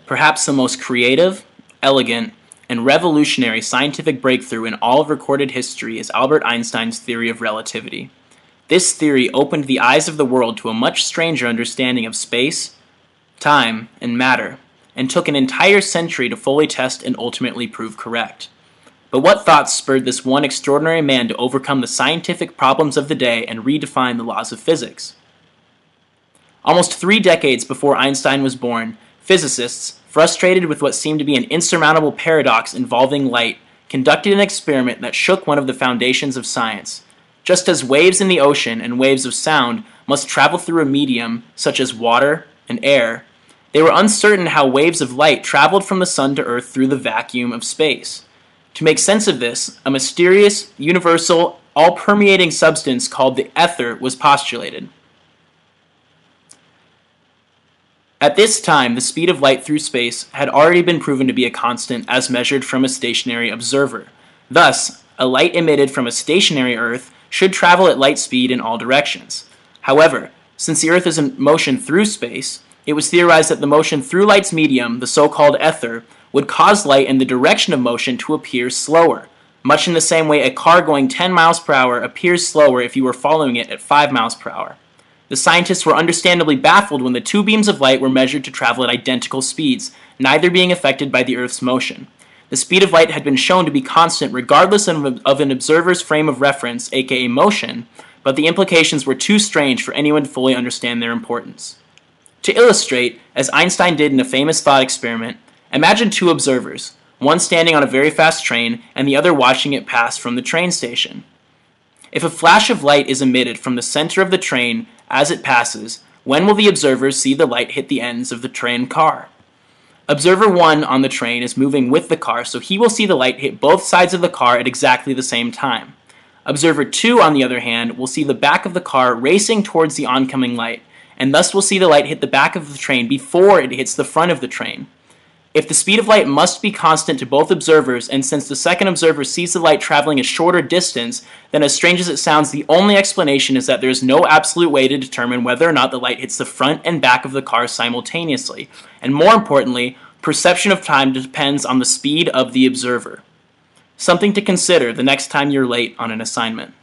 Perhaps the most creative, elegant, and revolutionary scientific breakthrough in all of recorded history is Albert Einstein's theory of relativity. This theory opened the eyes of the world to a much stranger understanding of space, time, and matter, and took an entire century to fully test and ultimately prove correct. But what thoughts spurred this one extraordinary man to overcome the scientific problems of the day and redefine the laws of physics? Almost 3 decades before Einstein was born, physicists, frustrated with what seemed to be an insurmountable paradox involving light, conducted an experiment that shook one of the foundations of science. Just as waves in the ocean and waves of sound must travel through a medium, such as water and air, they were uncertain how waves of light traveled from the sun to Earth through the vacuum of space. To make sense of this, a mysterious, universal, all-permeating substance called the ether was postulated. At this time, the speed of light through space had already been proven to be a constant as measured from a stationary observer. Thus, a light emitted from a stationary Earth should travel at light speed in all directions. However, since the Earth is in motion through space, it was theorized that the motion through light's medium, the so-called ether, would cause light in the direction of motion to appear slower, much in the same way a car going 10 miles per hour appears slower if you were following it at 5 miles per hour. The scientists were understandably baffled when the two beams of light were measured to travel at identical speeds, neither being affected by the Earth's motion. The speed of light had been shown to be constant regardless of an observer's frame of reference, aka motion, but the implications were too strange for anyone to fully understand their importance. To illustrate, as Einstein did in a famous thought experiment, imagine 2 observers, one standing on a very fast train and the other watching it pass from the train station. If a flash of light is emitted from the center of the train as it passes, when will the observers see the light hit the ends of the train car? Observer 1 on the train is moving with the car, so he will see the light hit both sides of the car at exactly the same time. Observer 2, on the other hand, will see the back of the car racing towards the oncoming light, and thus will see the light hit the back of the train before it hits the front of the train. If the speed of light must be constant to both observers, and since the second observer sees the light traveling a shorter distance, then as strange as it sounds, the only explanation is that there is no absolute way to determine whether or not the light hits the front and back of the car simultaneously. And more importantly, perception of time depends on the speed of the observer. Something to consider the next time you're late on an assignment.